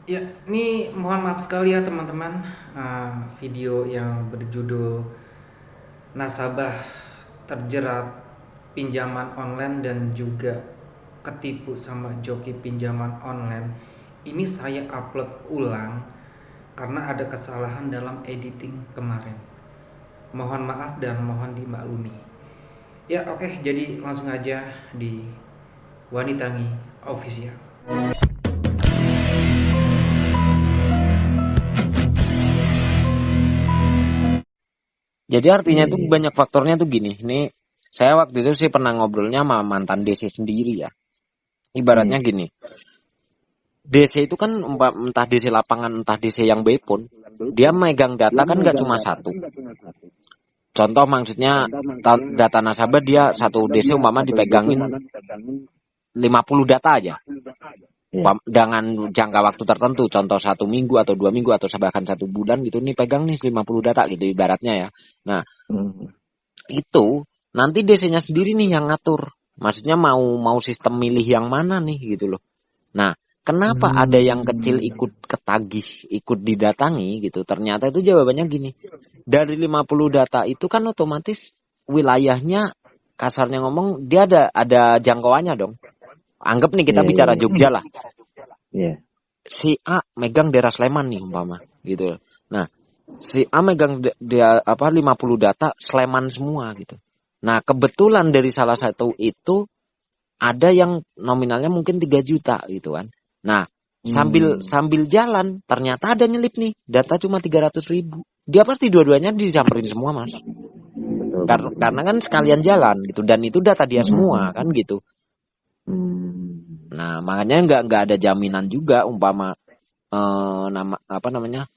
Ya, ini mohon maaf sekali ya teman-teman. Video yang berjudul nasabah terjerat pinjaman online dan juga ketipu sama joki pinjaman online. Ini saya upload ulang karena ada kesalahan dalam editing kemarin. Mohon maaf dan mohon dimaklumi. Ya, oke, jadi langsung aja di Wanitangi Official. Jadi artinya Iya, tuh iya. banyak faktornya tuh gini. Ini saya waktu itu sih pernah ngobrolnya sama mantan DC sendiri ya. Hmm. Ibaratnya gini, DC itu kan entah DC lapangan entah DC yang B pun, dia megang data kan nggak cuma satu. Contoh maksudnya data nasabah dia satu DC umpama dipegangin 50 data aja. Iya. Dengan jangka waktu tertentu, contoh 1 minggu atau 2 minggu atau bahkan 1 bulan gitu, nih pegang nih 50 data gitu ibaratnya ya. Nah, Hmm. itu nanti DC-nya sendiri nih yang ngatur. Maksudnya mau mau sistem milih yang mana nih gitu loh. Nah, kenapa ada yang kecil Hmm. ikut ketagih, ikut didatangi gitu? Ternyata itu jawabannya gini. Dari 50 data itu kan otomatis wilayahnya kasarnya ngomong dia ada jangkauannya dong. Anggap nih kita Iya, iya, bicara iya. Jogja lah. Iya. Si A megang daerah Sleman nih umpama gitu. Nah, si A megang dia apa 50 data Sleman semua gitu. Nah, kebetulan dari salah satu itu ada yang nominalnya mungkin 3 juta gitu kan. Nah, sambil Hmm. sambil jalan ternyata ada nyelip nih, data cuma 300.000. Dia pasti dua-duanya disamperin semua, Mas. Betul, Karena, betul, karena betul. kan sekalian jalan gitu dan itu data dia semua kan Hmm. gitu. Hmm. Nah, makanya nggak ada jaminan juga umpama nama apa namanya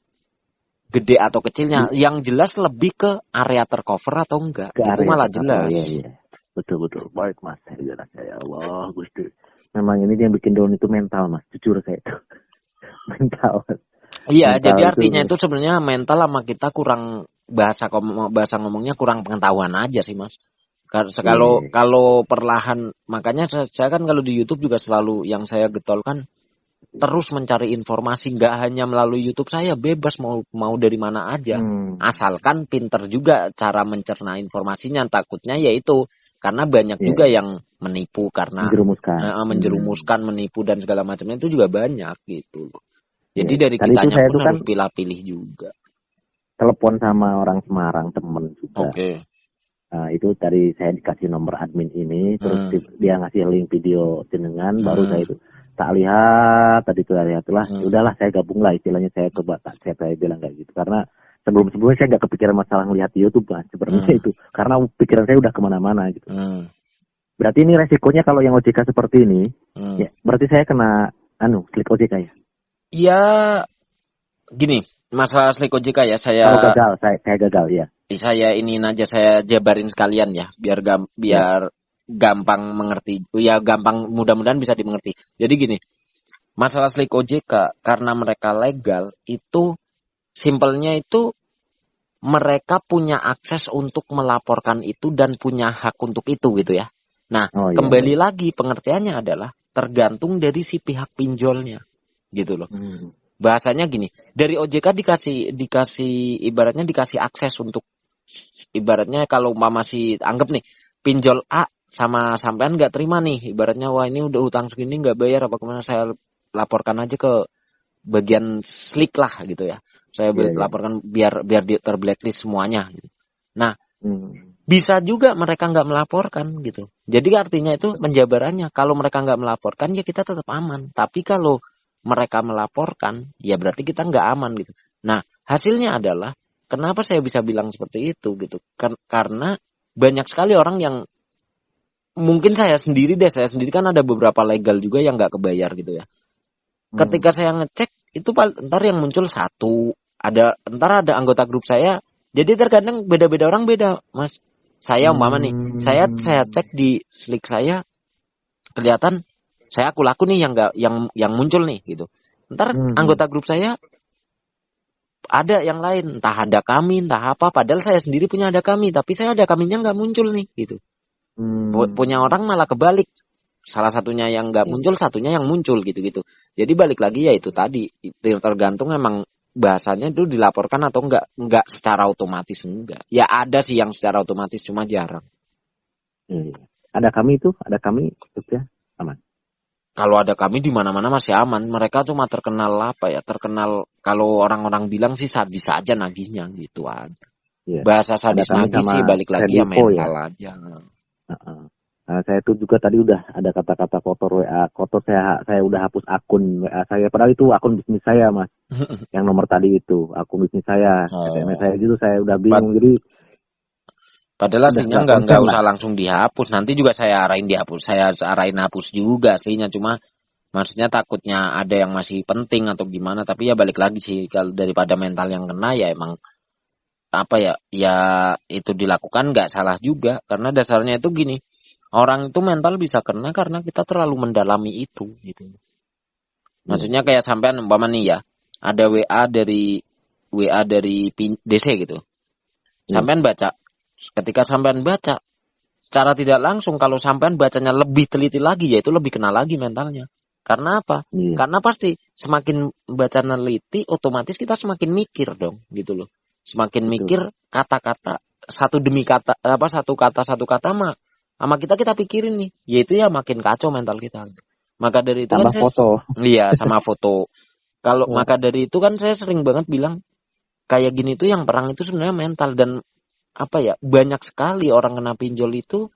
gede atau kecilnya. Di- Yang jelas lebih ke area tercover atau enggak. ke Itu area malah tercover, jelas. iya, iya. Betul, betul. Baik, Mas. Saya jelas, ya Allah, Gusti. Memang ini dia yang bikin down itu mental, Mas. Jujur saya itu. Mental. Iya, Mental jadi itu. artinya itu sebenarnya mental sama kita kurang bahasa ngomongnya kurang pengetahuan aja sih, Mas. Kalau Iya. kalau perlahan makanya saya kan kalau di YouTube juga selalu yang saya getolkan terus mencari informasi nggak hanya melalui YouTube saya bebas mau dari mana aja. Hmm. Asalkan pinter juga cara mencerna informasinya. Takutnya yaitu karena banyak Iya, juga iya. yang menipu karena Menjerumuskan. menjerumuskan menipu dan segala macamnya itu juga banyak gitu. Iya, Jadi iya. dari Tadi itu kitanya saya pun tuh kan harus pilih-pilih juga. telepon sama orang Semarang, temen juga. Oke. Nah, itu tadi saya dikasih nomor admin ini, terus Hmm, dia ngasih link video jenengan, baru hmm, saya itu tak lihat, tadi itu lihat lah, ya hmm, udahlah saya gabung lah istilahnya saya coba tak saya bilang kayak gitu, karena sebelumnya saya nggak kepikiran masalah ngelihat di YouTube lah sebenarnya hmm, itu, karena pikiran saya udah kemana-mana gitu. hmm, Berarti ini resikonya kalau yang OJK seperti ini, hmm. ya berarti saya kena klik OJK ya. Ya gini, masalah Slik OJK ya Kalau gagal, saya gagal ya. saya iniin aja saya jabarin sekalian ya Ya. biar gampang mengerti ya gampang mudah-mudahan bisa dimengerti. Jadi gini, masalah Slik OJK karena mereka legal itu simpelnya itu mereka punya akses untuk melaporkan itu dan punya hak untuk itu gitu ya. Nah, Oh iya, kembali baik. lagi pengertiannya adalah tergantung dari si pihak pinjolnya gitu loh. Hmm. Bahasanya gini, dari OJK dikasih ibaratnya dikasih akses untuk ibaratnya kalau umpama si anggap nih pinjol A sama sampean nggak terima nih ibaratnya wah ini udah utang segini nggak bayar apa kemana saya laporkan aja ke bagian slik lah gitu ya saya Iya, iya. laporkan biar biar terblacklist semuanya gitu. Nah Hmm. bisa juga mereka nggak melaporkan gitu jadi artinya itu penjabarannya kalau mereka nggak melaporkan ya kita tetap aman tapi kalau mereka melaporkan ya berarti kita nggak aman gitu. Nah hasilnya adalah kenapa saya bisa bilang seperti itu gitu karena banyak sekali orang yang mungkin saya sendiri kan ada beberapa legal juga yang nggak kebayar gitu ya ketika Hmm. saya ngecek itu ntar yang muncul satu ada ntar ada anggota grup saya jadi terkadang beda-beda orang beda mas saya umpama nih saya Hmm. cek di slik saya kelihatan saya aku laku nih yang nggak yang muncul nih gitu ntar Hmm. anggota grup saya ada yang lain entah ada kami entah apa padahal saya sendiri punya ada kami tapi saya ada kaminya nggak muncul nih gitu punya Hmm. orang malah kebalik salah satunya yang nggak muncul, satunya yang muncul gitu-gitu. Jadi balik lagi ya itu tadi, tergantung emang bahasanya itu dilaporkan atau enggak secara otomatis enggak. Ya ada sih yang secara otomatis cuma jarang. Ada kami ya aman. Kalau ada kami di mana-mana masih aman. Mereka cuma terkenal apa ya? Terkenal kalau orang-orang bilang sih sadis aja nagihnya gitu aja. Iya. Bahasa Ada sadis kami nagih sama sih balik lagi ya Fedrico mental ya. aja. Nah, saya tuh juga tadi udah ada kata-kata kotor WA, kotor saya udah hapus akun WA saya. Padahal itu akun bisnis saya, Mas. Yang nomor tadi itu akun bisnis saya, SMS saya gitu, saya udah bingung. Jadi Padahal udah aslinya nggak nggak konsen usah lah. langsung dihapus. Nanti juga saya arahin dihapus. Saya arahin hapus juga aslinya. Cuma maksudnya takutnya ada yang masih penting atau gimana. Tapi ya balik lagi sih, kalau daripada mental yang kena ya emang apa ya, ya itu dilakukan nggak salah juga. Karena dasarnya itu gini, orang itu mental bisa kena karena kita terlalu mendalami itu gitu. Maksudnya kayak sampean umpama nih ya, ada WA dari DC gitu. Sampean baca. Ketika sampean baca, secara tidak langsung kalau sampean bacanya lebih teliti lagi, yaitu lebih kena lagi mentalnya. Karena apa? Karena pasti semakin baca neliti, otomatis kita semakin mikir dong, gitu loh. Semakin mikir kata-kata satu demi kata, satu kata mah sama kita pikirin nih, yaitu ya makin kacau mental kita. Maka dari itu Tambah kan foto. iya sama foto. Kalau maka dari itu kan saya sering banget bilang kayak gini tuh yang perang itu sebenarnya mental. Dan apa ya, banyak sekali orang kena pinjol itu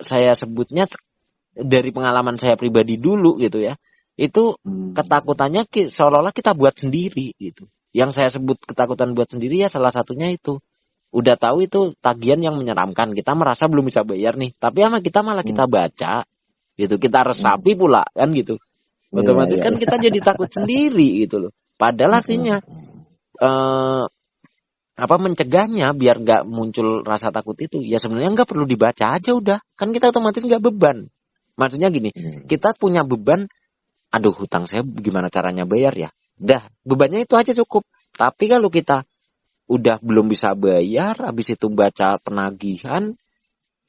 saya sebutnya dari pengalaman saya pribadi dulu gitu ya, itu ketakutannya seolah-olah kita buat sendiri gitu. Yang saya sebut ketakutan buat sendiri ya salah satunya itu udah tahu itu tagihan yang menyeramkan, kita merasa belum bisa bayar nih, tapi sama kita malah kita baca gitu, kita resapi pula kan gitu, otomatis kan kita jadi takut sendiri gitu loh. Padahal artinya mencegahnya biar nggak muncul rasa takut itu ya sebenarnya nggak perlu dibaca aja udah, kan kita otomatis nggak beban. Maksudnya gini, kita punya beban, aduh hutang saya gimana caranya bayar ya, dah bebannya itu aja cukup. Tapi kalau kita udah belum bisa bayar, habis itu baca penagihan,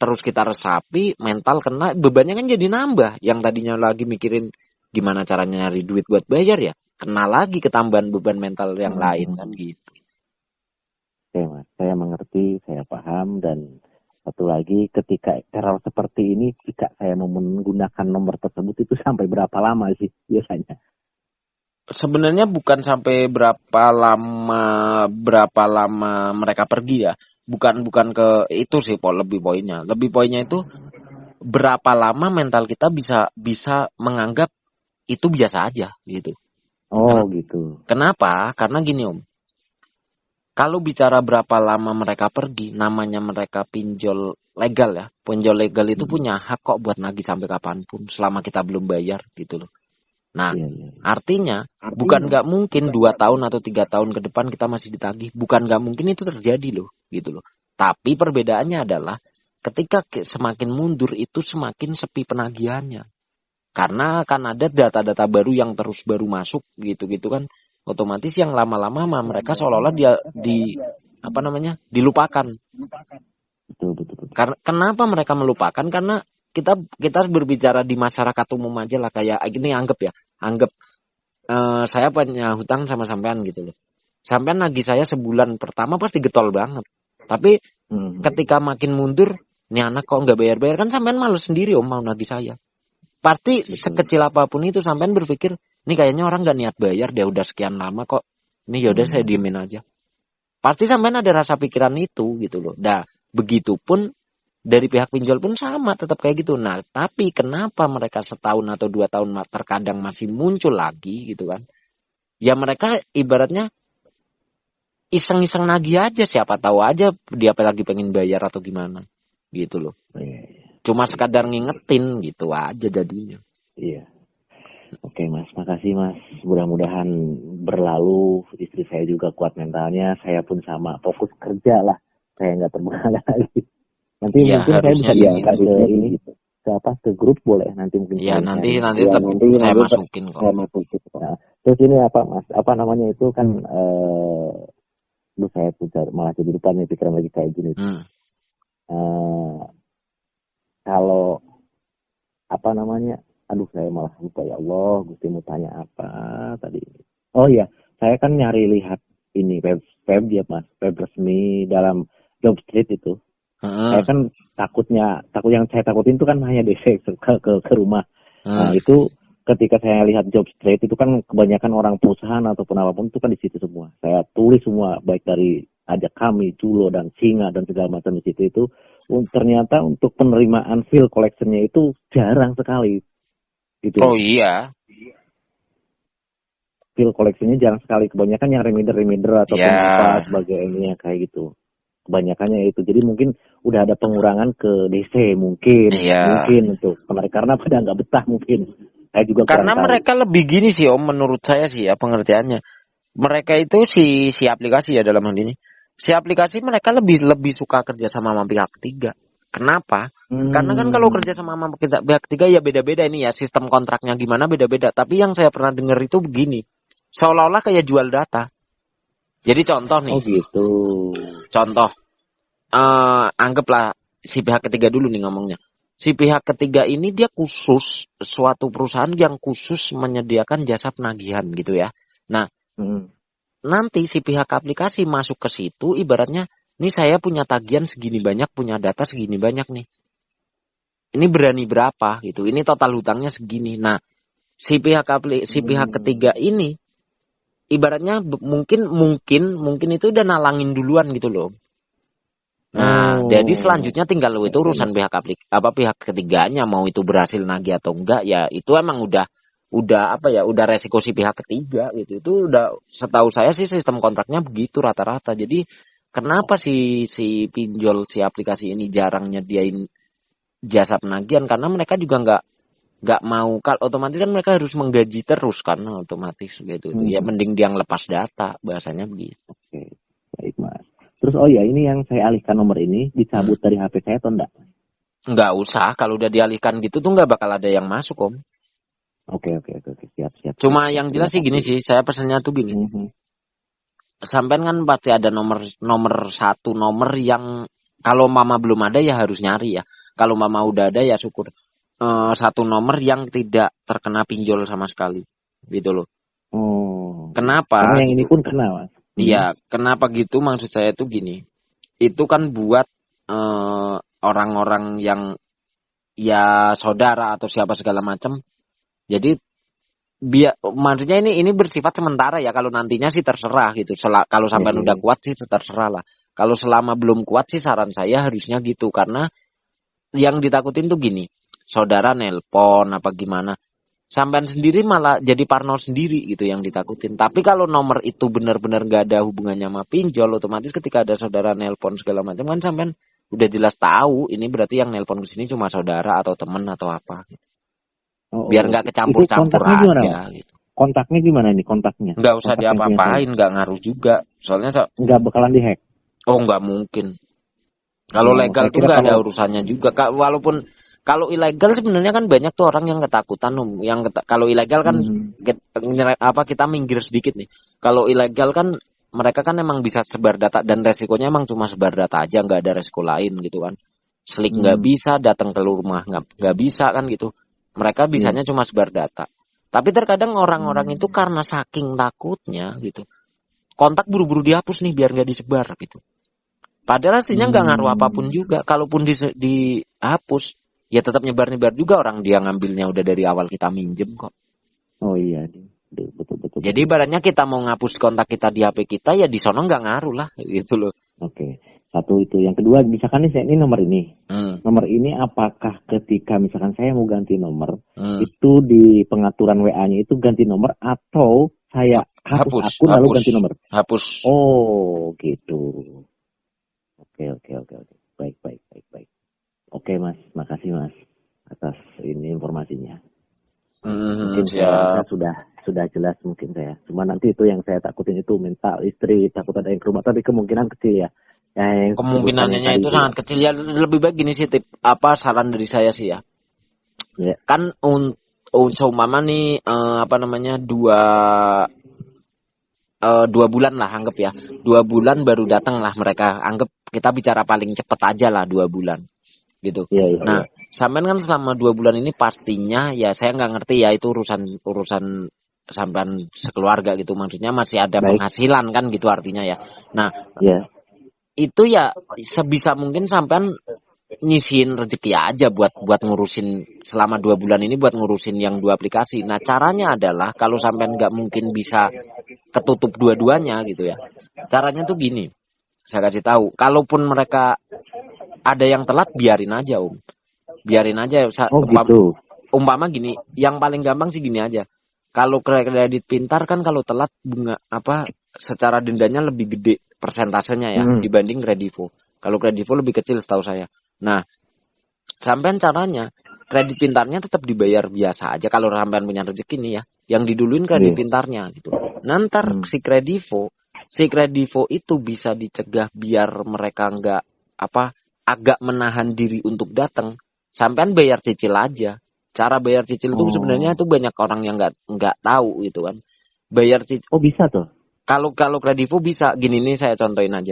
terus kita resapi, mental kena, bebannya kan jadi nambah. Yang tadinya lagi mikirin gimana caranya nyari duit buat bayar ya, kena lagi ketambahan beban mental yang lain kan gitu. Oke Mas, saya mengerti, saya paham. Dan satu lagi, ketika teror seperti ini, jika saya mau menggunakan nomor tersebut itu sampai berapa lama sih biasanya? Sebenarnya bukan sampai berapa lama mereka pergi ya. Bukan ke itu sih lebih poinnya. Lebih poinnya itu berapa lama mental kita bisa menganggap itu biasa aja gitu. Gitu. Kenapa? Karena gini Om. Kalau bicara berapa lama mereka pergi, namanya mereka pinjol legal ya. Pinjol legal itu punya hak kok buat nagih sampai kapanpun, selama kita belum bayar gitu loh. Nah, artinya bukan nggak mungkin 2 tahun atau 3 tahun ke depan kita masih ditagih. Bukan nggak mungkin itu terjadi loh, gitu loh. Tapi perbedaannya adalah ketika semakin mundur itu semakin sepi penagihannya. Karena akan ada data-data baru yang terus baru masuk gitu-gitu kan. Otomatis yang lama-lama mereka seolah-olah dilupakan. Betul. Karena kenapa mereka melupakan? Karena kita berbicara di masyarakat umum aja lah, kayak gini, anggap saya punya hutang sama sampean gitu loh. Sampean nagih saya sebulan pertama pasti getol banget. Tapi ketika makin mundur, nih anak kok nggak bayar-bayar, kan sampean malu sendiri Om mau nagih saya. Pasti sekecil apapun itu sampean berpikir, ini kayaknya orang nggak niat bayar, dia udah sekian lama kok. Ini yaudah saya diemin aja. Pasti sampean ada rasa pikiran itu gitu loh. Nah, begitupun dari pihak pinjol pun sama, tetap kayak gitu. Nah, tapi kenapa mereka setahun atau 2 tahun terkadang masih muncul lagi gitu kan? Ya mereka ibaratnya iseng-iseng nagih aja, siapa tahu aja dia lagi pengen bayar atau gimana gitu loh. Cuma sekadar ngingetin gitu aja jadinya. Iya. Oke Mas, makasih Mas. Mudah-mudahan berlalu. Istri saya juga kuat mentalnya. Saya pun sama, fokus kerja lah. Saya nggak terbengkalai lagi. Nanti ya, mungkin saya bisa diangkat gitu. ke ini, ke grup boleh nanti mungkin. Ya nanti saya masukin kok. Nah, terus ini apa Mas? Apa namanya itu kan? Saya malah jadi lupa nih pikiran lagi kayak gini. Kalau apa namanya? Aduh, saya malah lupa, ya Allah. Gusti mau tanya apa tadi? Oh iya, saya kan nyari lihat ini web ya Mas, web resmi dalam job street itu. Saya Heeh. kan takut yang saya takutin itu kan hanya DC ke rumah. Nah, Heeh. itu ketika saya lihat job street itu kan kebanyakan orang perusahaan ataupun apapun itu kan di situ semua. Saya tulis semua baik dari ajak kami, Culo dan Singa dan segala macam di situ itu. Ternyata untuk penerimaan field collection-nya itu jarang sekali gitu Oh loh. iya, Field collection-nya jarang sekali. Kebanyakan yang reminder ataupun ya, apa sebagainya kayak gitu. Kebanyakannya itu. Jadi mungkin udah ada pengurangan ke DC iya. mungkin untuk karena pada nggak betah mungkin. Saya juga kurang Karena tahu. mereka lebih gini sih Om, menurut saya sih ya pengertiannya. Mereka itu si aplikasi ya dalam hal ini. Si aplikasi mereka lebih suka kerja sama pihak ketiga. Kenapa? Karena kan kalau kerja sama pihak ketiga ya beda-beda ini ya, sistem kontraknya gimana beda-beda. Tapi yang saya pernah dengar itu begini, seolah-olah kayak jual data. Jadi contoh nih, Oh gitu. contoh, anggaplah si pihak ketiga dulu nih ngomongnya. Si pihak ketiga ini dia khusus suatu perusahaan yang khusus menyediakan jasa penagihan gitu ya. Nah, Hmm. nanti si pihak aplikasi masuk ke situ, ibaratnya, nih saya punya tagihan segini banyak, punya data segini banyak nih. Ini berani berapa gitu. Ini total hutangnya segini. Nah, si pihak ketiga ini ibaratnya mungkin itu udah nalangin duluan gitu loh. Nah, jadi Oh, selanjutnya tinggal ya, itu ya, urusan ya. pihak ketiganya mau itu berhasil nagih atau enggak ya itu emang udah resiko si pihak ketiga gitu. Itu udah setahu saya sih sistem kontraknya begitu rata-rata. Jadi kenapa si pinjol si aplikasi ini jarang nyediain jasa penagihan karena mereka juga nggak mau kan otomatis kan mereka harus menggaji terus kan otomatis gitu itu. Ya Hmm. mending dia ngelepas data bahasanya begitu. Oke, baik Mas. Terus oh ya ini yang saya alihkan nomor ini Hmm. dicabut dari HP saya atau enggak? Nggak usah kalau udah dialihkan gitu tuh nggak bakal ada yang masuk Om. Oke. Siap, siap, siap, Cuma siap. yang jelas Terima sih gini kasih. sih, saya pesannya tuh gini. Mhm. Sampean kan pasti ada nomor nomor satu nomor yang kalau mama belum ada ya harus nyari ya. Kalau mama udah ada ya syukur. Satu nomor yang tidak terkena pinjol sama sekali, gitu loh. Oh, gitu. Karena Kenapa yang ini gitu? pun kena, Mas. Iya, Mhm. kenapa gitu? Maksud saya tuh gini. Itu kan buat orang-orang yang ya saudara atau siapa segala macam. Jadi maksudnya ini bersifat sementara ya kalau nantinya sih terserah gitu kalau Iya, sampai iya, udah iya. kuat sih terserah lah kalau selama belum kuat sih saran saya harusnya gitu karena yang ditakutin tuh gini saudara nelpon apa gimana sampean sendiri malah jadi parno sendiri gitu yang ditakutin tapi kalau nomor itu benar-benar gak ada hubungannya sama pinjol otomatis ketika ada saudara nelpon segala macam kan sampean udah jelas tahu ini berarti yang nelpon ke sini cuma saudara atau temen atau apa gitu. Oh, Biar oh. nggak Itu kecampur-campur kontaknya gimana, aja Mas? gitu. Kontaknya gimana nih kontaknya? Nggak usah Kontak yang punya saya. diapa-apain, nggak ngaruh juga. Soalnya, Nggak bakalan dihack. oh nggak mungkin. Kalau Oh, legal saya tuh kira nggak ada kalau urusannya juga. Walaupun kalau ilegal sebenarnya kan banyak tuh orang yang ketakutan, kalau ilegal kan hmm, kita minggir sedikit nih. Kalau ilegal kan mereka kan emang bisa sebar data dan resikonya emang cuma sebar data aja, nggak ada resiko lain gitu kan. Slik nggak hmm, bisa, datang ke rumah nggak bisa kan gitu. Mereka iya. bisanya cuma sebar data. Tapi terkadang orang-orang itu Hmm, karena saking takutnya gitu, kontak buru-buru dihapus nih biar nggak disebar gitu. Padahal aslinya nggak ngaruh apapun hmm. juga. Kalaupun dihapus, ya tetap nyebar-nyebar juga orang dia ngambilnya udah dari awal kita minjem kok. Oh iya, betul, betul, betul, Jadi betul. ibaratnya kita mau ngapus kontak kita di HP kita ya di sono nggak ngaruh lah gitu loh. Oke, satu itu. Yang kedua, misalkan nih saya ini nomor ini. Hmm, Nomor ini apakah ketika misalkan saya mau ganti nomor, hmm. itu di pengaturan WA-nya itu ganti nomor atau saya hapus Hapus, akun lalu hapus, ganti nomor? hapus. Oh, gitu. Oke. Baik, baik, baik, baik. Oke, Mas. Makasih, Mas, atas ini informasinya. Mungkin saya rasa Siap. sudah jelas mungkin saya. Cuma nanti itu yang saya takutin itu mental istri, takut ada yang ke rumah, tapi kemungkinan kecil ya. Yang sebutkan yang Kemungkinannya tadi itu itu ya. sangat kecil ya lebih baik gini sih saran dari saya sih ya. Ya. Kan seumpama nih apa namanya dua bulan lah anggap ya 2 bulan baru datang lah mereka anggap kita bicara paling cepet aja lah 2 bulan gitu. Iya, iya, Nah, iya. sampean kan selama 2 bulan ini pastinya ya saya nggak ngerti ya itu urusan sampean sekeluarga gitu, maksudnya masih ada Baik, penghasilan kan gitu artinya ya. Nah, ya. itu ya sebisa mungkin sampean nyisihin rezeki aja buat ngurusin selama 2 bulan ini, buat ngurusin yang 2 aplikasi. Nah, caranya adalah kalau sampean nggak mungkin bisa ketutup dua-duanya gitu ya. Caranya tuh gini, saya kasih tahu. Kalaupun mereka ada yang telat, biarin aja Om. Biarin aja. Oh gitu. Umpama gini, yang paling gampang sih gini aja. Kalau kredit pintar kan kalau telat bunga apa secara dendanya lebih gede persentasenya ya dibanding kredivo. Kalau kredivo lebih kecil setahu saya. Nah, sampean caranya kredit pintarnya tetap dibayar biasa aja kalau sampean punya rezeki nih ya. Yang diduluin kredit Iya. pintarnya gitu. Nanti si kredivo itu bisa dicegah biar mereka nggak agak menahan diri untuk datang. Sampean bayar cicil aja. Cara bayar cicil itu sebenarnya itu banyak orang yang nggak tahu gitu kan. Bayar cicil. Oh bisa tuh. Kalau kredivo bisa gini nih, saya contohin aja.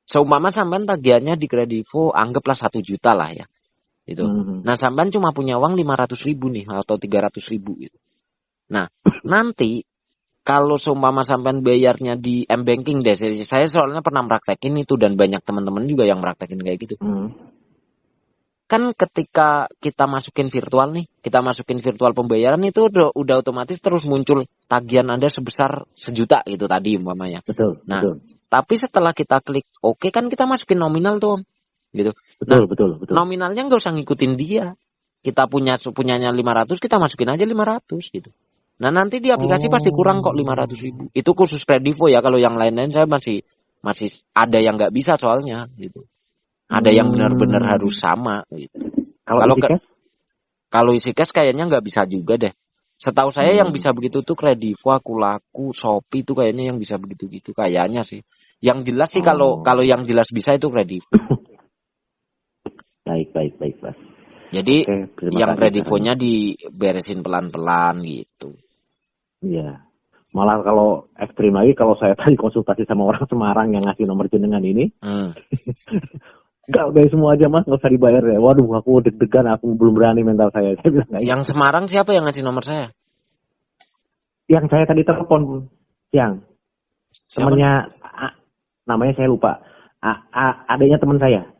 Seumpama sampean tagihannya di kredivo anggaplah 1 juta lah ya. Gitu. Nah, sampean cuma punya uang 500.000 nih atau 300.000 gitu. Nah, nanti kalau seumpama sampean bayarnya di M-Banking deh, saya soalnya pernah praktekin itu dan banyak teman-teman juga yang praktekin kayak gitu. Kan ketika kita masukin virtual pembayaran itu udah otomatis terus muncul tagihan Anda sebesar 1 juta gitu tadi umpamanya. Betul. Nah, betul. tapi setelah kita klik oke kan kita masukin nominal tuh Om. Gitu. Betul. Nominalnya nggak usah ngikutin dia. Kita punyanya 500, kita masukin aja 500 gitu. Nah, nanti di aplikasi pasti kurang kok 500.000. Itu khusus kredivo ya, kalau yang lain-lain saya masih ada yang nggak bisa soalnya gitu. Ada yang benar-benar harus sama gitu. Kalau isi cash kayaknya nggak bisa juga deh. Setahu saya yang bisa begitu tuh kredivo, Akulaku, Shopee tuh kayaknya yang bisa begitu gitu kayaknya sih. Yang jelas sih kalau yang jelas bisa itu kredivo. Baik, Mas. Jadi yang kasih kredivonya diberesin pelan-pelan gitu. Iya. Malah kalau ekstrim lagi, kalau saya tadi konsultasi sama orang Semarang yang ngasih nomor jenengan ini, enggak, bayar semua aja Mas, nggak usah dibayar ya. Waduh, aku deg-degan, aku belum berani mental saya. Saya bilang yang Semarang siapa yang ngasih nomor saya? Yang saya tadi telepon siang. Temennya, namanya saya lupa. Adanya teman saya.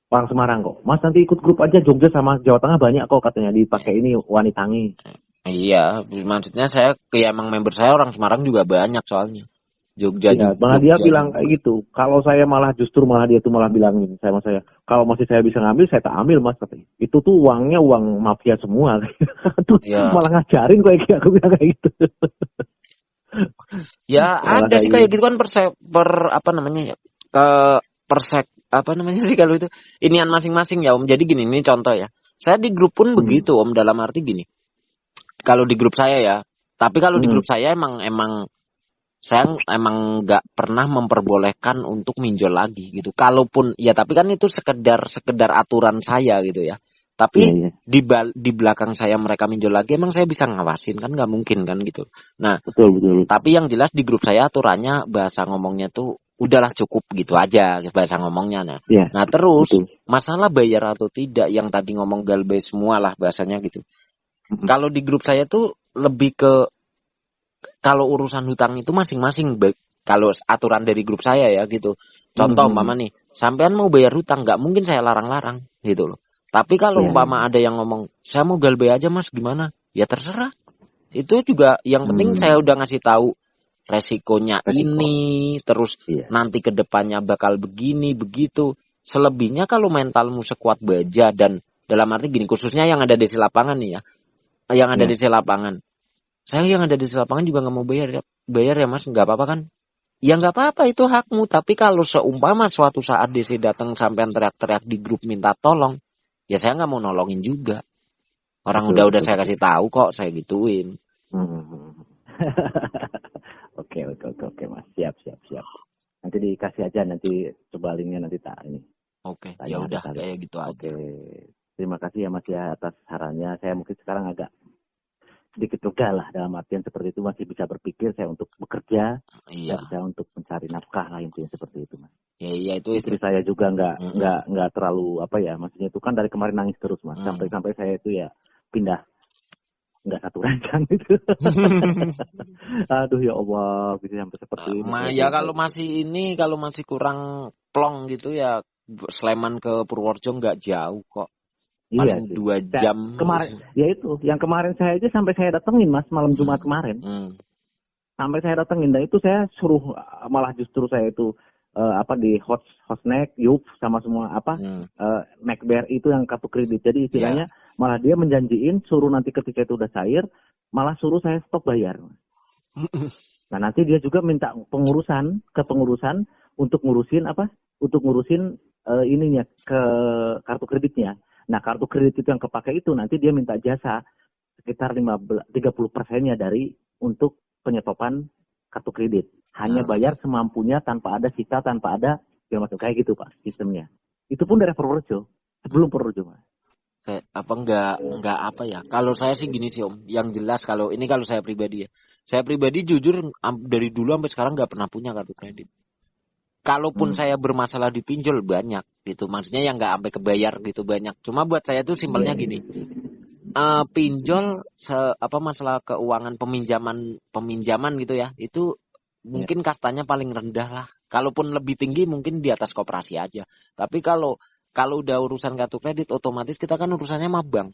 Orang Semarang kok. Mas nanti ikut grup aja, Jogja sama Jawa Tengah banyak kok katanya dipakai ini Wanitangi. Iya, maksudnya saya emang member saya orang Semarang juga banyak soalnya. Jogja ya, juga. Dia bilang kayak gitu. Kalau saya dia tuh malah bilangin sama saya, kalau masih saya bisa ngambil, saya tak ambil Mas katanya. Itu tuh uangnya uang mafia semua. Terus malah ngajarin kayak aku bilang kayak gitu. Ya ada sih kayak gitu kan kalau itu inian masing-masing ya Om. Jadi gini, ini contoh ya. Saya di grup pun begitu Om, dalam arti gini. Kalau di grup saya ya, tapi kalau di grup saya emang saya emang nggak pernah memperbolehkan untuk minjol lagi gitu. Kalaupun ya, tapi kan itu sekedar aturan saya gitu ya. Tapi di belakang saya mereka minjol lagi, emang saya bisa ngawasin kan, nggak mungkin kan gitu. Nah, betul. Tapi yang jelas di grup saya aturannya bahasa ngomongnya tuh udahlah cukup gitu aja bahasa ngomongnya. Nah terus masalah bayar atau tidak yang tadi ngomong galbay semua lah bahasanya gitu. Kalau di grup saya tuh lebih ke kalau urusan hutang itu masing-masing. Kalau aturan dari grup saya ya gitu. Contoh umpama nih, sampean mau bayar hutang nggak mungkin saya larang-larang gitu loh. Tapi kalau umpama ada yang ngomong saya mau galbay aja Mas gimana? Ya terserah. Itu juga yang penting saya udah ngasih tahu resikonya ini, terus nanti ke depannya bakal begini begitu. Selebihnya kalau mentalmu sekuat baja dan dalam arti gini, khususnya yang ada di lapangan nih ya, yang ada di lapangan. Saya yang ada di lapangan juga nggak mau bayar ya Mas, nggak apa-apa kan? Ya nggak apa-apa, itu hakmu. Tapi kalau seumpama suatu saat DC datang sampai teriak-teriak di grup minta tolong, ya saya nggak mau nolongin juga. Orang udah saya kasih tahu kok, saya gituin. Oke Mas, siap. Nanti dikasih aja, nanti coba linknya nanti tak ini. Oke, ya udah kayak gitu aja. Oke, terima kasih ya Mas ya atas sarannya. Saya mungkin sekarang agak sedikit lega lah, dalam artian seperti itu masih bisa berpikir saya untuk bekerja, bisa untuk mencari nafkah lah, intinya seperti itu Mas. Ya iya itu Istri saya juga nggak terlalu apa ya, maksudnya itu kan dari kemarin nangis terus mas, sampai saya itu ya pindah nggak satu ranjang gitu. Aduh ya Allah, bisa sampai seperti ini. Ya kalau masih kurang plong gitu ya, Sleman ke Purworejo nggak jauh kok. Iya Paling sih. 2 jam. Kemarin, ya itu, yang kemarin saya aja sampai saya datengin mas, malam Jumat kemarin. Sampai saya datengin, dan itu saya suruh, malah justru saya itu di hostneck, yup, sama semua neck bear itu yang kartu kredit. Jadi istilahnya malah dia menjanjiin suruh nanti ketika itu udah cair, malah suruh saya stop bayar. Nah nanti dia juga minta pengurusan untuk ngurusin ininya ke kartu kreditnya. Nah kartu kredit itu yang kepakai itu nanti dia minta jasa sekitar 30%-nya dari untuk penyetopan kartu kredit. Hanya bayar semampunya tanpa ada sisa, tanpa ada segala macam kayak gitu Pak sistemnya. Itu pun dari Purworejo, sebelum Purworejo Mas. Enggak apa ya. Kalau saya sih gini sih Om, yang jelas kalau saya pribadi ya. Saya pribadi jujur dari dulu sampai sekarang nggak pernah punya kartu kredit. Kalaupun saya bermasalah di pinjol banyak gitu, maksudnya yang nggak sampai kebayar gitu banyak. Cuma buat saya tuh simpelnya gini, pinjol masalah keuangan peminjaman gitu ya, itu mungkin kastanya paling rendah lah. Kalaupun lebih tinggi mungkin di atas koperasi aja. Tapi kalau udah urusan kartu kredit, otomatis kita kan urusannya sama bank.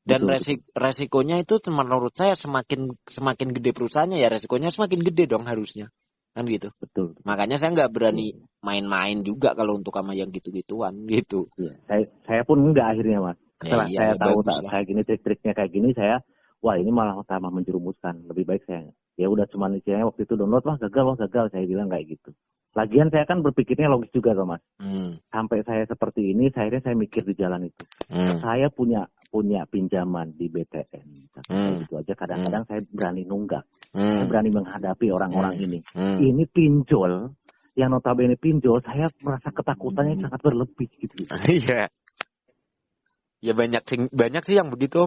Dan resikonya itu menurut saya semakin gede perusahaannya ya resikonya semakin gede dong harusnya. Kan gitu. Betul. Makanya saya nggak berani main-main juga kalau untuk sama yang gitu-gituan gitu. Ya, saya pun enggak akhirnya Mas. Setelah saya tahu kayak gini trik-triknya kayak gini, saya wah ini malah tambah menjerumuskan. Lebih baik saya ya udah cuman istilahnya waktu itu download gagal saya bilang kayak gitu. Lagian saya kan berpikirnya logis juga Mas. Sampai saya seperti ini, akhirnya saya mikir di jalan itu. Saya punya pinjaman di BTN. Gitu aja kadang-kadang saya berani nunggak. Saya berani menghadapi orang-orang ini. Ini pinjol, yang notabene pinjol, saya merasa ketakutannya sangat berlebih gitu. Iya. Ya banyak sih yang begitu.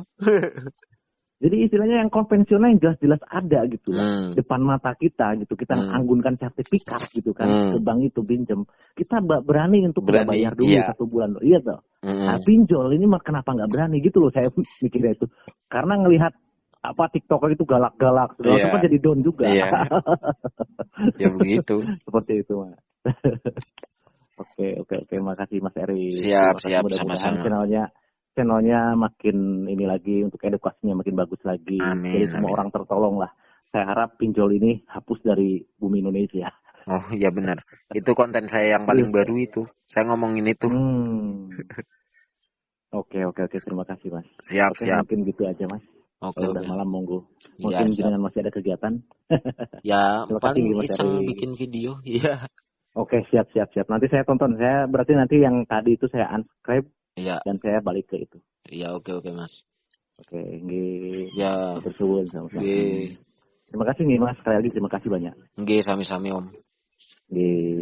Jadi istilahnya yang konvensional yang jelas-jelas ada gitu lah. Depan mata kita gitu. Kita anggunkan sertifikat gitu kan. Ke bank itu pinjam. Kita berani untuk bayar dulu 1 bulan. Iya toh. Nah, pinjol ini kenapa nggak berani gitu loh saya mikirnya itu. Karena ngelihat TikTok itu galak-galak. Segala macam jadi down juga. Ya begitu. Seperti itu Mas. Oke. Makasih Mas Eri. Siap sama-sama. Channelnya makin ini lagi untuk edukasinya makin bagus lagi. Jadi semua orang tertolong lah. Saya harap pinjol ini hapus dari bumi Indonesia. Oh iya benar. Itu konten saya yang paling baru itu. Saya ngomongin itu. Oke. Terima kasih Mas. Siap. Mungkin gitu aja Mas. Oke. Udah malam monggo. Mungkin jangan masih ada kegiatan. Ya paling iseng bikin video. Iya. Oke siap. Nanti saya tonton. Berarti nanti yang tadi itu saya unsubscribe. Iya. Dan saya balik ke itu. Iya oke Mas. Oke, nggih. Ya. Bersuwun sama-sama. Terima kasih nih Mas, sekali lagi terima kasih banyak. Nggih sami-sami Om. Nggih.